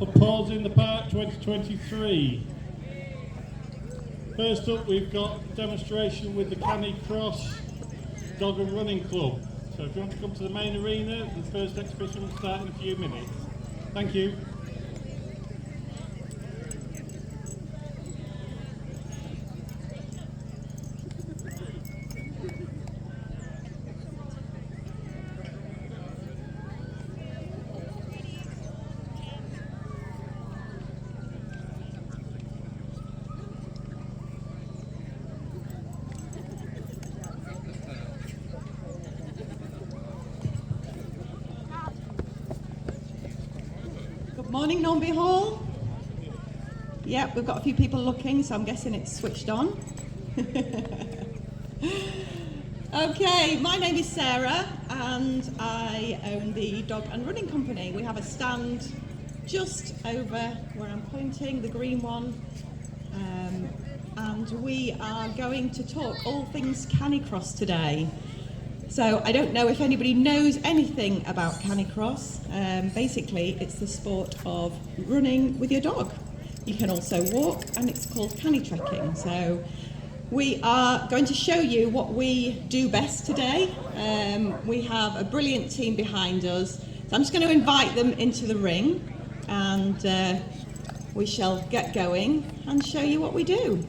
for Paws in the Park 2023. First up, we've got a demonstration with the Canicross Dog and Running Club. So if you want to come to the main arena, the first exhibition will start in a few minutes. Thank you. Morning, Normanby Hall. Yeah, we've got a few people looking, so I'm guessing it's switched on. Okay, my name is Sarah and I own the Dog and Running Company. We have a stand just over where I'm pointing, the green one, and we are going to talk all things canicross today. So I don't know if anybody knows anything about canicross. Basically, it's the sport of running with your dog. You can also walk, and it's called canitrekking. So we are going to show you what we do best today. We have a brilliant team behind us. So I'm just going to invite them into the ring, and we shall get going and show you what we do.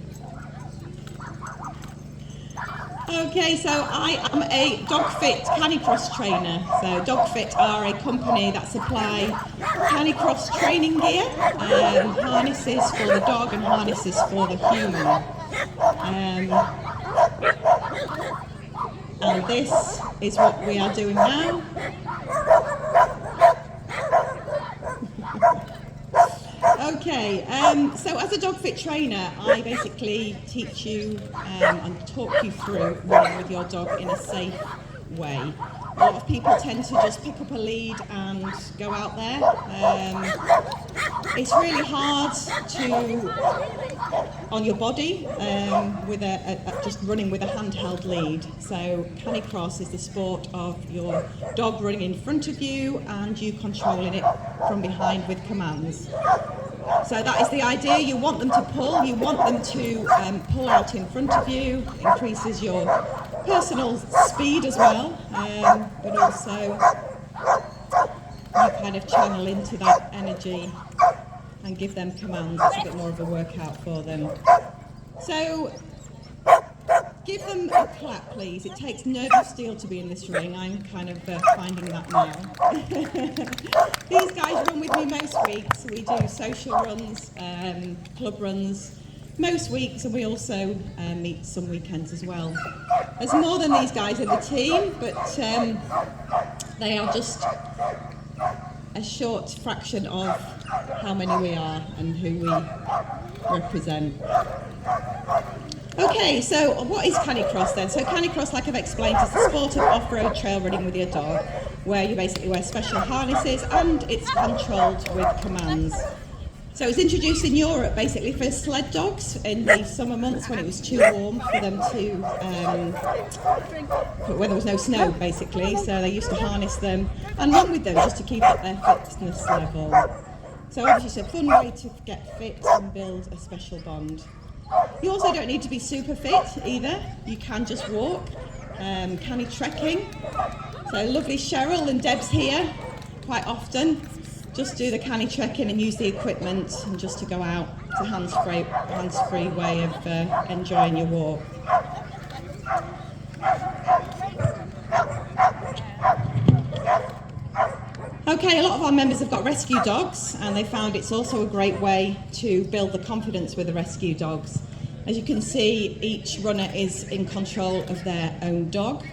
Okay, so I am a DogFit canicross trainer. So DogFit are a company that supply canicross training gear, harnesses for the dog and harnesses for the human. And this is what we are doing now. Okay, so as a DogFit trainer, I basically teach you and talk you through running with your dog in a safe way. A lot of people tend to just pick up a lead and go out there. It's really hard on your body with just running with a handheld lead. So canicross is the sport of your dog running in front of you and you controlling it from behind with commands. So that is the idea. You want them to pull, you want them to pull out in front of you, increases your personal speed as well, but also you kind of channel into that energy and give them commands. It's a bit more of a workout for them. So give them a clap, please. It takes nervous steel to be in this ring. I'm kind of finding that now. These guys run with me most weeks. We do social runs, club runs most weeks, and we also meet some weekends as well. There's more than these guys in the team, but they are just a short fraction of how many we are and who we represent. Okay, so what is canicross then? So canicross, like I've explained, is the sport of off-road trail running with your dog, where you basically wear special harnesses and it's controlled with commands. So it was introduced in Europe basically for sled dogs in the summer months when it was too warm for them to, when there was no snow basically, so they used to harness them and run with them just to keep up their fitness level. So obviously it's a fun way to get fit and build a special bond. You also don't need to be super fit either, you can just walk, canitrekking. So lovely Cheryl and Deb's here quite often, just do the canitrekking and use the equipment and just to go out. It's a hands-free way of enjoying your walk. Okay, a lot of our members have got rescue dogs and they found it's also a great way to build the confidence with the rescue dogs. As you can see, each runner is in control of their own dog.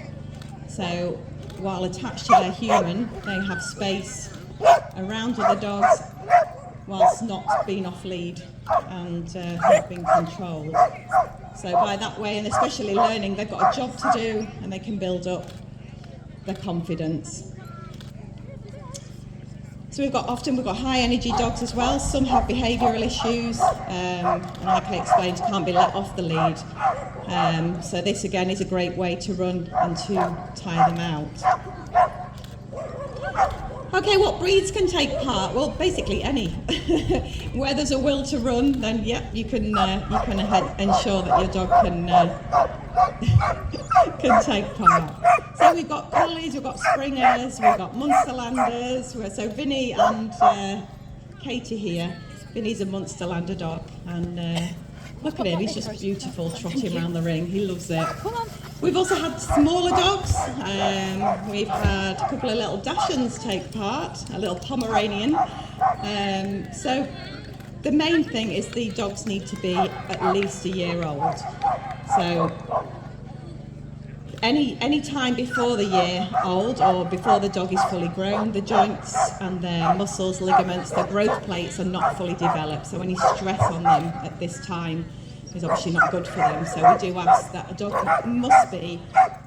So while attached to their human, they have space around other dogs whilst not being off lead and not being controlled. So by that way, and especially learning, they've got a job to do and they can build up their confidence. So we've got high energy dogs as well. Some have behavioural issues, and like I explained, can't be let off the lead. So this again is a great way to run and to tire them out. Okay, what breeds can take part? Well, basically any. Where there's a will to run, then you can ensure that your dog can can take part. So we've got collies, we've got springers, we've got Munsterlanders. So Vinny and Katie here. Vinny's a Munsterlander dog, and look at him, he's just beautiful trotting around the ring. He loves it. We've also had smaller dogs. We've had a couple of little Dachshunds take part, a little Pomeranian. So the main thing is the dogs need to be at least a year old. So any time before the year old or before the dog is fully grown, the joints and their muscles, ligaments, their growth plates are not fully developed. So any stress on them at this time is obviously not good for them. So we do ask that a dog must be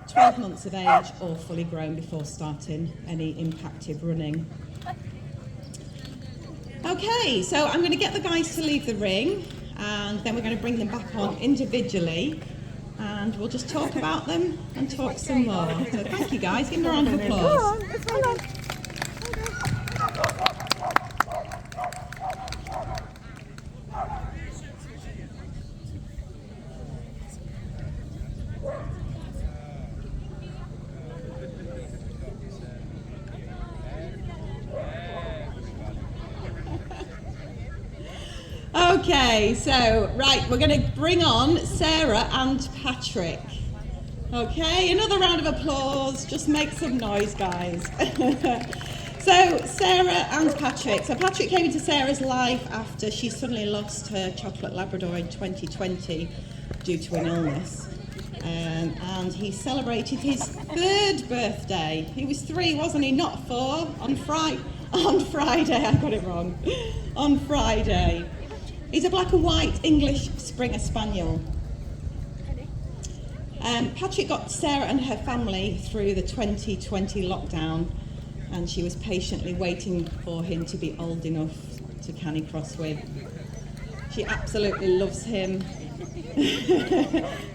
12 months of age or fully grown before starting any impacted running. Okay, so I'm going to get the guys to leave the ring, and then we're going to bring them back on individually, and we'll just talk about them and talk some more. So thank you guys, give them a round of applause. Okay, so right, we're going to bring on Sarah and Patrick. Okay, another round of applause, just make some noise, guys. So Sarah and Patrick. So Patrick came into Sarah's life after she suddenly lost her chocolate Labrador in 2020 due to an illness. And he celebrated his 3rd birthday. He was 3, wasn't he? Not 4. On Friday, I got it wrong. On Friday. He's a black and white English Springer Spaniel. Patrick got Sarah and her family through the 2020 lockdown, and she was patiently waiting for him to be old enough to canicross with. She absolutely loves him.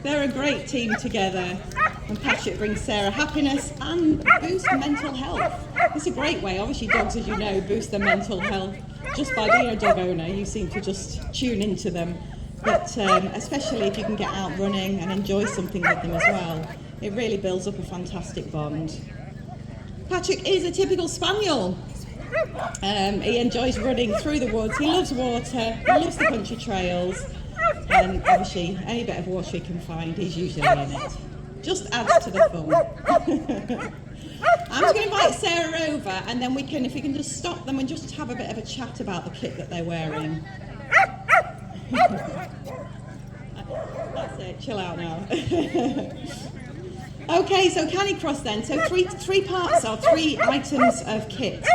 They're a great team together, and Patrick brings Sarah happiness and boosts mental health. It's a great way, obviously dogs, as you know, boost their mental health. Just by being a dog owner, you seem to just tune into them. But especially if you can get out running and enjoy something with them as well, it really builds up a fantastic bond. Patrick is a typical spaniel. He enjoys running through the woods, he loves water, he loves the country trails, and obviously any bit of water he can find, he's usually in it. Just adds to the fun. I'm just going to invite Sarah over, and then if we can just stop them and just have a bit of a chat about the kit that they're wearing. That's it, chill out now. Okay, so canicross then. So three parts or 3 items of kit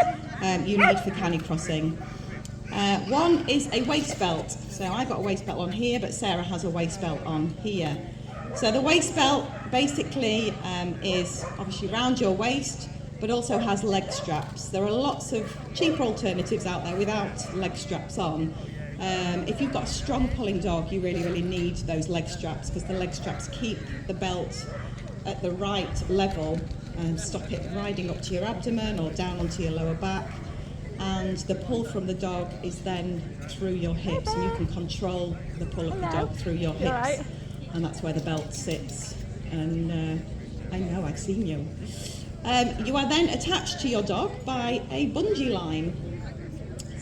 you need for canicrossing. One is a waist belt. So I've got a waist belt on here, but Sarah has a waist belt on here. So the waist belt basically is obviously round your waist, but also has leg straps. There are lots of cheaper alternatives out there without leg straps on. If you've got a strong pulling dog, you really need those leg straps, because the leg straps keep the belt at the right level and stop it riding up to your abdomen or down onto your lower back. And the pull from the dog is then through your hips, and you can control the pull of the dog through your hips. And that's where the belt sits. And I know, I've seen you. You are then attached to your dog by a bungee line.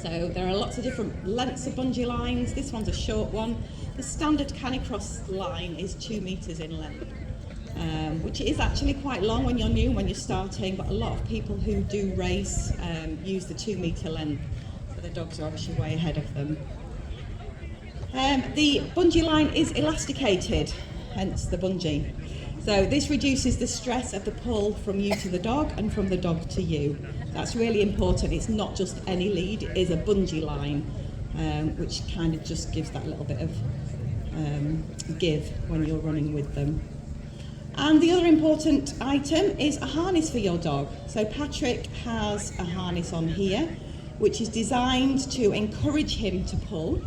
So there are lots of different lengths of bungee lines. This one's a short one. The standard canicross line is 2 meters in length, which is actually quite long when you're new, when you're starting, but a lot of people who do race use the 2 meter length, so the dogs are obviously way ahead of them. The bungee line is elasticated, hence the bungee. So this reduces the stress of the pull from you to the dog and from the dog to you. That's really important. It's not just any lead, it is a bungee line, which kind of just gives that little bit of give when you're running with them. And the other important item is a harness for your dog. So Patrick has a harness on here, which is designed to encourage him to pull.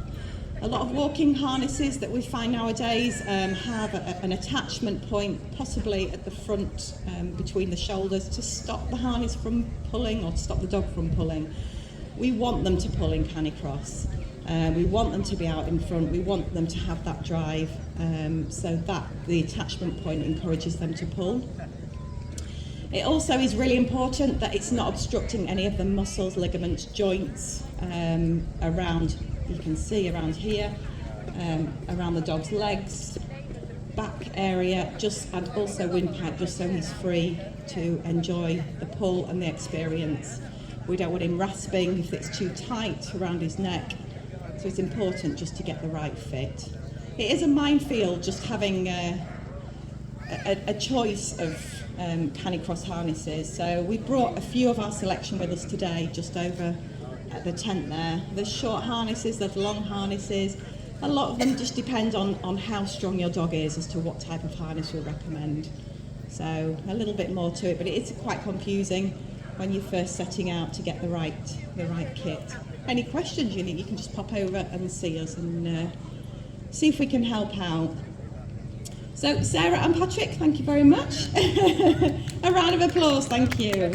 A lot of walking harnesses that we find nowadays have an attachment point, possibly at the front between the shoulders, to stop the harness from pulling or to stop the dog from pulling. We want them to pull in canicross. We want them to be out in front. We want them to have that drive, so that the attachment point encourages them to pull. It also is really important that it's not obstructing any of the muscles, ligaments, joints around, you can see around here, around the dog's legs, back area, and also windpipe, just so he's free to enjoy the pull and the experience. We don't want him rasping if it's too tight around his neck, so it's important just to get the right fit. It is a minefield just having a choice of canicross harnesses, so we brought a few of our selection with us today, just over at the tent there. There's short harnesses, there's long harnesses. A lot of them just depend on how strong your dog is as to what type of harness we'll recommend. So a little bit more to it, but it is quite confusing when you're first setting out to get the right kit. Any questions you need, you can just pop over and see us and see if we can help out. So Sarah and Patrick, thank you very much. A round of applause, thank you.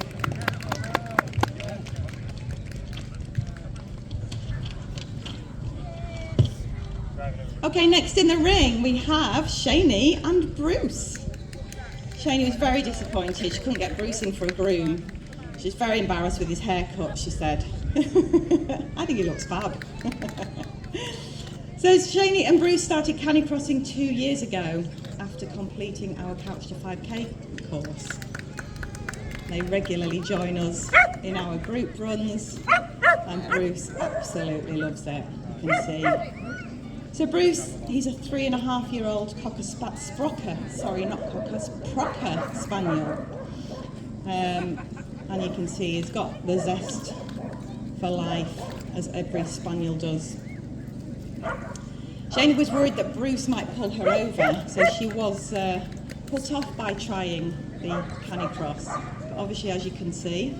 Okay, next in the ring we have Shani and Bruce. Shani was very disappointed. She couldn't get Bruce in for a groom. She's very embarrassed with his haircut, she said. I think he looks fab. So Shani and Bruce started canicrossing 2 years ago after completing our Couch to 5K course. They regularly join us in our group runs, and Bruce absolutely loves it, you can see. So Bruce, he's a 3.5-year-old Proper Spaniel. And you can see he's got the zest for life, as every Spaniel does. Shani was worried that Bruce might pull her over, so she was put off by trying the canicross. But obviously, as you can see,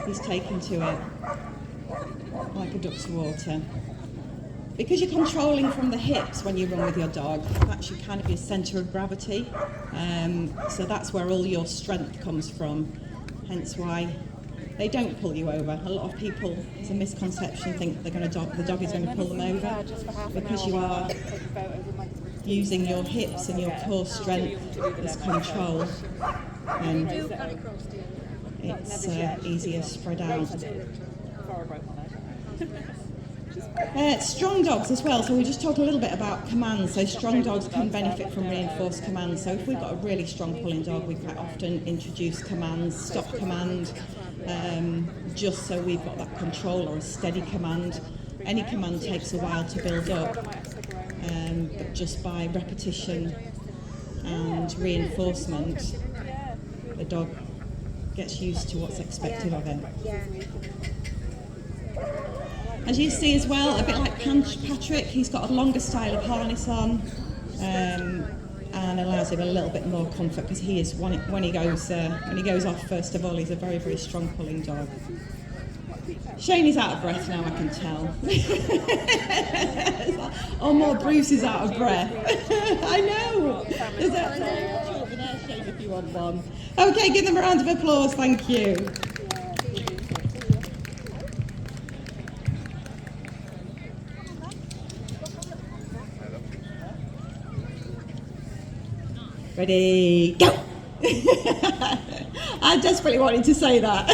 he's taken to it like a duck to water. Because you're controlling from the hips when you run with your dog, that's kind of your centre of gravity. So that's where all your strength comes from, hence why they don't pull you over. A lot of people, it's a misconception, think the dog is going to pull them over, because you are using your hips and your core strength as control. And it's easier spread out. Strong dogs as well, so we just talked a little bit about commands. So strong dogs can benefit from reinforced commands. So if we've got a really strong pulling dog, we quite often introduce commands, stop command, just so we've got that control, or a steady command. Any command takes a while to build up, but just by repetition and reinforcement, the dog gets used to what's expected of him. As you see as well, a bit like Patrick, he's got a longer style of harness on, and allows him a little bit more comfort, because he is when he goes off. First of all, he's a very, very strong pulling dog. Shane's out of breath now, I can tell. Or more, Bruce is out of breath. I know. Is that Shane, if you want one? Okay, give them a round of applause. Thank you. Ready, go! I desperately wanted to say that.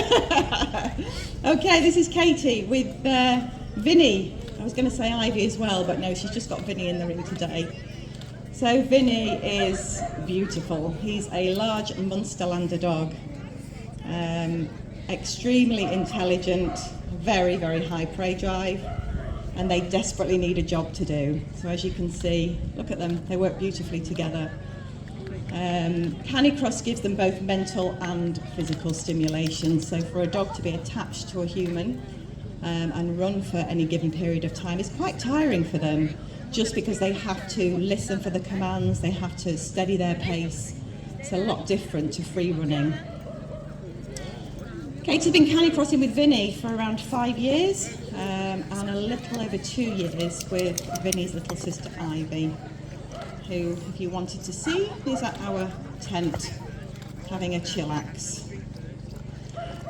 Okay, this is Katie with Vinny. I was going to say Ivy as well, but no, she's just got Vinny in the ring today. So Vinny is beautiful. He's a large Munsterlander dog. Extremely intelligent, very, very high prey drive, and they desperately need a job to do. So as you can see, look at them, they work beautifully together. Canicross gives them both mental and physical stimulation, so for a dog to be attached to a human and run for any given period of time is quite tiring for them, just because they have to listen for the commands, they have to steady their pace. It's a lot different to free running. Katie's been canicrossing with Vinny for around 5 years. and a little over 2 years with Vinny's little sister Ivy, who, if you wanted to see, is at our tent having a chillax.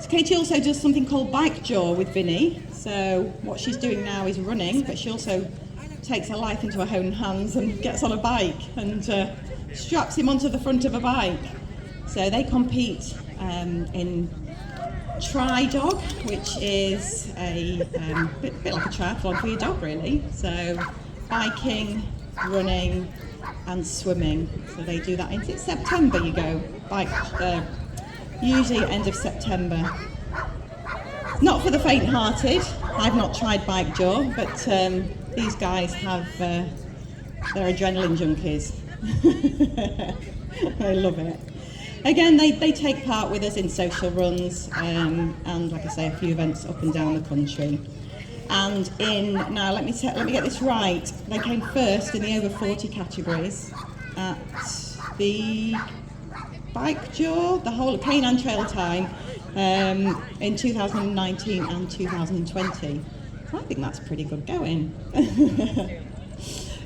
So Katie also does something called bike jaw with Vinny. So what she's doing now is running, but she also takes her life into her own hands and gets on a bike and straps him onto the front of a bike. So they compete in tri-dog, which is a bit like a triathlon for your dog, really. So biking, running and swimming. So they do that into September. You go bike, usually end of September. Not for the faint-hearted. I've not tried bike jaw, but these guys have they're adrenaline junkies. I love it. Again, they take part with us in social runs and, like I say, a few events up and down the country. And now let me get this right. They came first in the over 40 categories at the bike jaw, the whole Canine Trail Time, in 2019 and 2020. I think that's pretty good going.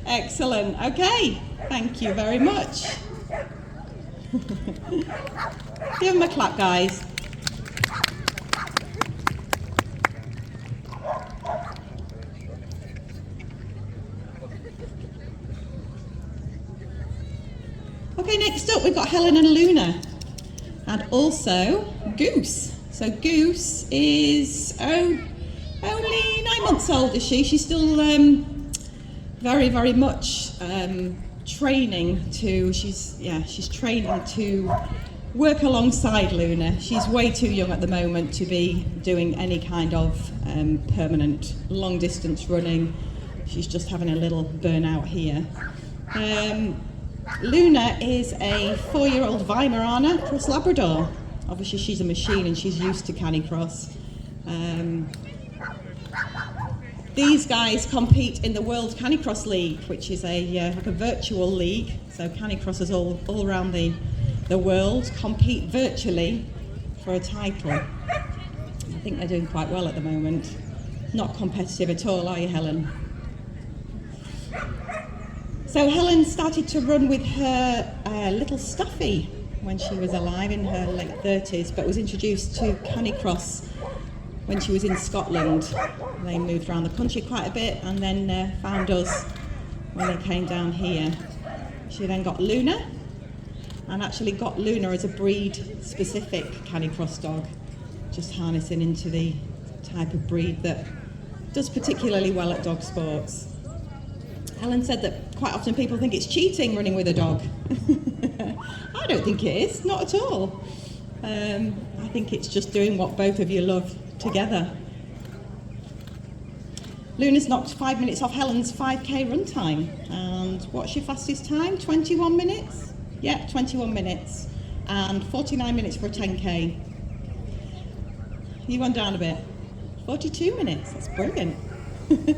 Excellent. Okay, thank you very much. Give them a clap, guys. Okay, next up we've got Helen and Luna, and also Goose. So Goose is only 9 months old, is she? She's still very, very much training to. She's training to work alongside Luna. She's way too young at the moment to be doing any kind of permanent long distance running. She's just having a little burnout here. Luna is a 4-year-old Weimaraner Cross Labrador. Obviously she's a machine and she's used to canicross. These guys compete in the World Canicross League, which is like a virtual league. So canicrossers all around the world compete virtually for a title. I think they're doing quite well at the moment. Not competitive at all, are you, Helen? So Helen started to run with her little Stuffy when she was alive in her late 30s, but was introduced to canicross when she was in Scotland. They moved around the country quite a bit and then found us when they came down here. She then got Luna, and actually got Luna as a breed-specific canicross dog, just harnessing into the type of breed that does particularly well at dog sports. Helen said that quite often people think it's cheating running with a dog. I don't think it is, not at all. I think it's just doing what both of you love together. Luna's knocked 5 minutes off Helen's 5k run time. And what's your fastest time? 21 minutes? Yeah, 21 minutes. And 49 minutes for a 10k. You went down a bit. 42 minutes, that's brilliant.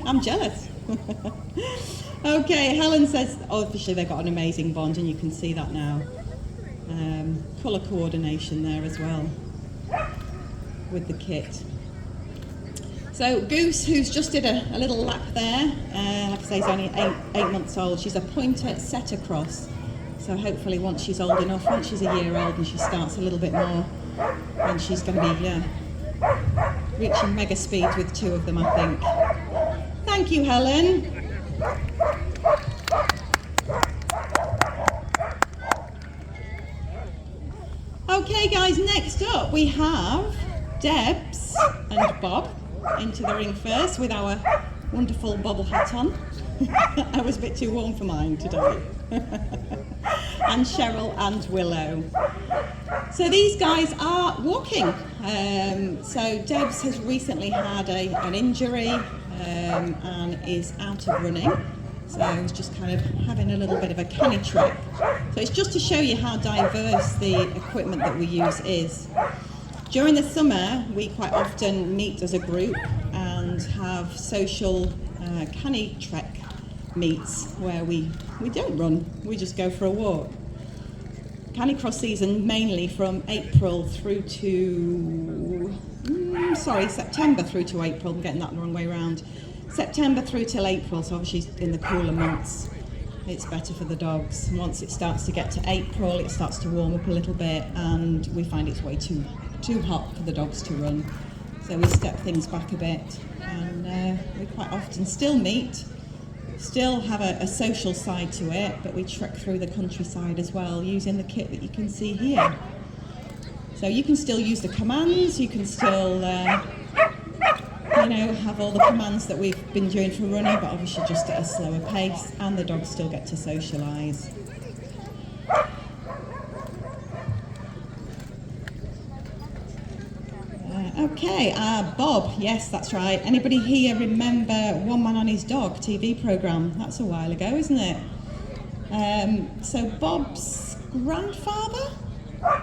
I'm jealous. Okay, Helen says, obviously they've got an amazing bond and you can see that now. Colour coordination there as well with the kit. So Goose, who's just did a little lap there, like I say, is only eight months old. She's a pointer setter cross. So hopefully once she's old enough, once she's a year old and she starts a little bit more, then she's going to be reaching mega speeds with two of them, I think. Thank you, Helen. Okay guys, next up we have Debs and Bob into the ring first with our wonderful bobble hat on. I was a bit too warm for mine today. And Cheryl and Willow. So these guys are walking. So Debs has recently had an injury and is out of running. So he's just kind of having a little bit of a canny trip. So it's just to show you how diverse the equipment that we use is. During the summer, we quite often meet as a group and have social canny trek meets where we don't run, we just go for a walk. Canicross season mainly from April through to sorry, September through to April. I'm getting that the wrong way around. September through till April, so obviously in the cooler months, it's better for the dogs. Once it starts to get to April, it starts to warm up a little bit, and we find it's way too hot for the dogs to run. So we step things back a bit, and we quite often still meet, still have a social side to it, but we trek through the countryside as well, using the kit that you can see here. So you can still use the commands, you can still have all the commands that we've been doing for running, but obviously just at a slower pace, and the dogs still get to socialise. Okay, Bob, yes, that's right. Anybody here remember One Man on His Dog TV programme? That's a while ago, isn't it? So Bob's grandfather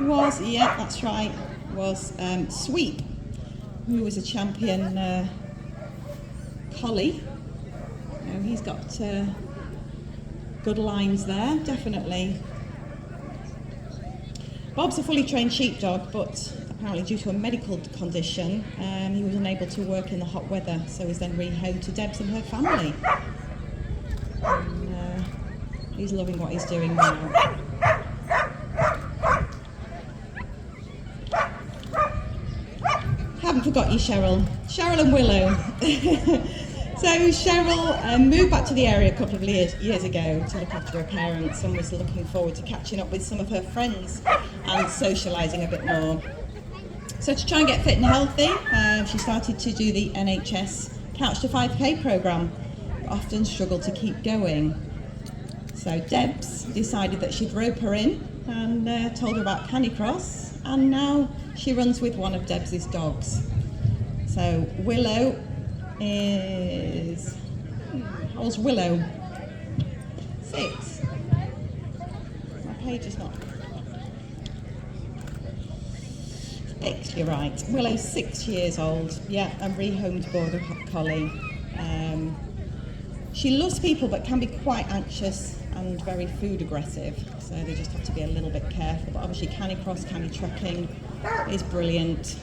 was, yeah, that's right, was Sweep, who was a champion collie. He's got good lines there, definitely. Bob's a fully trained sheepdog, but apparently due to a medical condition, he was unable to work in the hot weather, so he's then rehomed to Debs and her family. And, he's loving what he's doing now. Haven't forgot you, Cheryl. Cheryl and Willow. So Cheryl moved back to the area a couple of years ago to look after her parents, and was looking forward to catching up with some of her friends and socialising a bit more. So to try and get fit and healthy, she started to do the NHS Couch to 5K programme, but often struggled to keep going. So Debs decided that she'd rope her in and told her about canicross, and now she runs with one of Debs's dogs. So Willow is... how old's Willow? 6. My page is not... 6, you're right. Willow's 6 years old, yeah, a rehomed border collie. She loves people but can be quite anxious and very food aggressive, so they just have to be a little bit careful. But obviously canicross, canitrekking is brilliant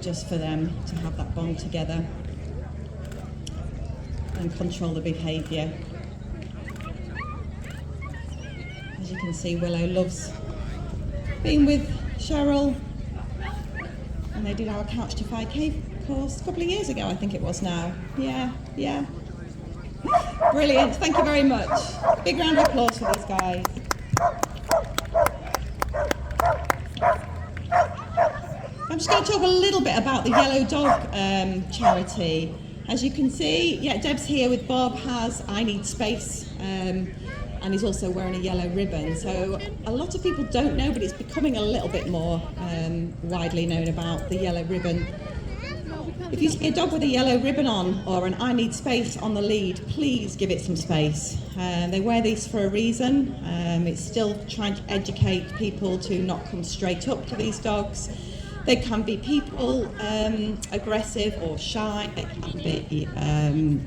just for them to have that bond together and control the behaviour. As you can see, Willow loves being with Cheryl, and they did our Couch to 5K course a couple of years ago, I think it was now. Yeah. Brilliant, thank you very much. Big round of applause for these guys. I'm just going to talk a little bit about the Yellow Dog charity. As you can see, yeah, Deb's here with Bob, has I Need Space, and he's also wearing a yellow ribbon. So a lot of people don't know, but it's becoming a little bit more widely known about the yellow ribbon. If you see a dog with a yellow ribbon on or an I Need Space on the lead, please give it some space. They wear these for a reason. It's still trying to educate people to not come straight up to these dogs. They can be people, aggressive or shy. They can be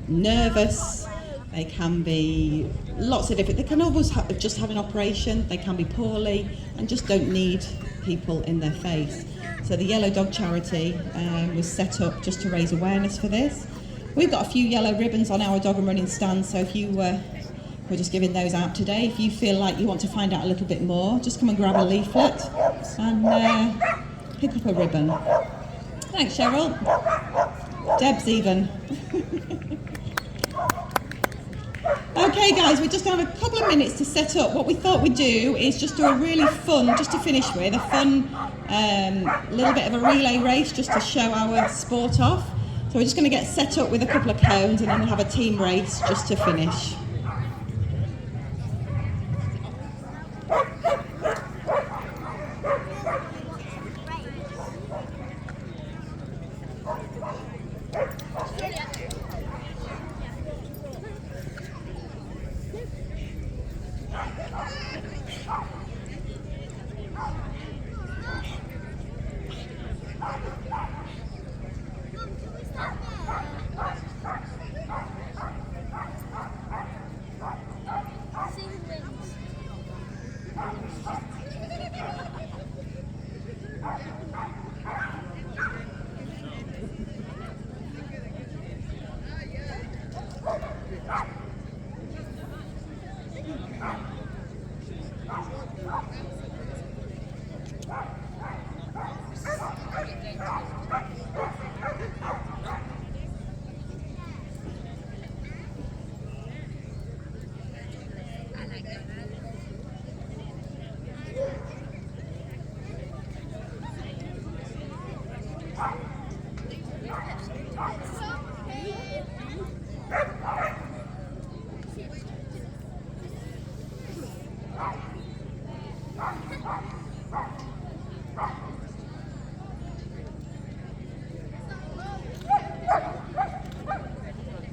nervous. They can be lots of different. They can always just have an operation. They can be poorly and just don't need people in their face. So the Yellow Dog charity was set up just to raise awareness for this. We've got a few yellow ribbons on our dog and running stand, so if you we're just giving those out today. If you feel like you want to find out a little bit more, just come and grab a leaflet and pick up a ribbon. Thanks, Cheryl. Deb's even. Okay guys, we just have a couple of minutes to set up. What we thought we'd do is just do a really fun, just to finish with, a fun little bit of a relay race just to show our sport off. So we're just going to get set up with a couple of cones and then we'll have a team race just to finish.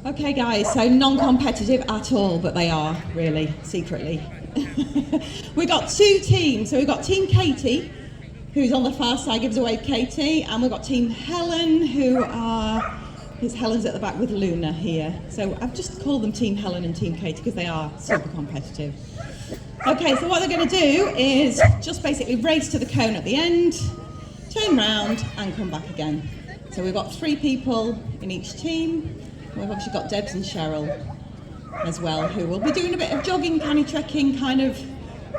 Okay guys, so non-competitive at all, but they are really, secretly. We've got two teams. So we've got Team Katie, who's on the far side, gives away Katie, and we've got Team Helen, Helen's at the back with Luna here. So I've just called them Team Helen and Team Katie because they are super competitive. Okay, so what they're going to do is just basically race to the cone at the end, turn round and come back again. So we've got 3 people in each team. We've obviously got Debs and Cheryl as well, who will be doing a bit of jogging, canny trekking, kind of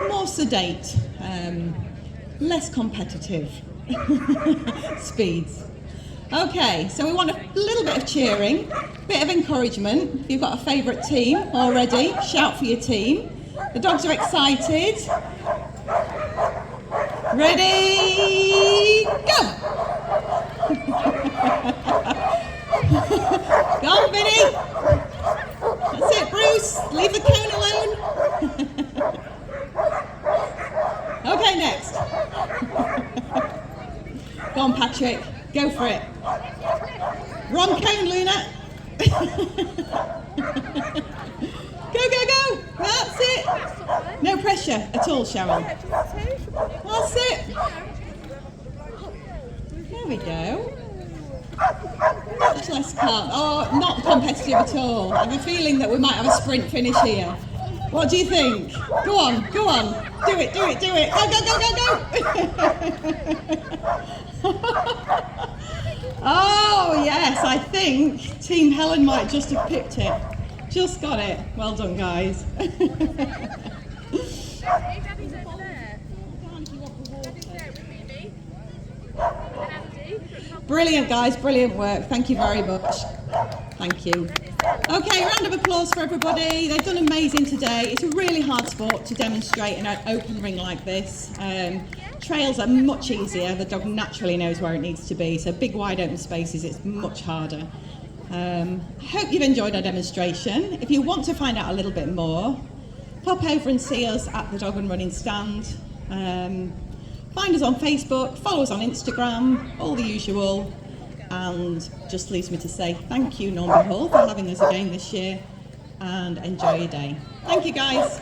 more sedate, less competitive speeds. Okay, so we want a little bit of cheering, bit of encouragement. If you've got a favourite team already, shout for your team. The dogs are excited. Ready, go! Go on, Vinny! That's it, Bruce. Leave the cone alone. Okay, next. Go on, Patrick. Go for it. Wrong cone, Luna. Go, go, go. That's it. No pressure at all, Cheryl. That's it. There we go. Much less calm. Oh, not competitive at all. I have a feeling that we might have a sprint finish here. What do you think? Go on, go on. Do it, do it, do it. Go, go, go, go, go. Oh, yes, I think Team Helen might just have picked it. Just got it. Well done, guys. Brilliant, guys. Brilliant work. Thank you very much. Thank you. Okay, round of applause for everybody. They've done amazing today. It's a really hard sport to demonstrate in an open ring like this. Trails are much easier. The dog naturally knows where it needs to be. So big, wide open spaces, it's much harder. Hope you've enjoyed our demonstration. If you want to find out a little bit more, pop over and see us at the Dog and Running stand. Find us on Facebook, follow us on Instagram, all the usual. And just leaves me to say thank you, Normanby Hall, for having us again this year, and enjoy your day. Thank you, guys.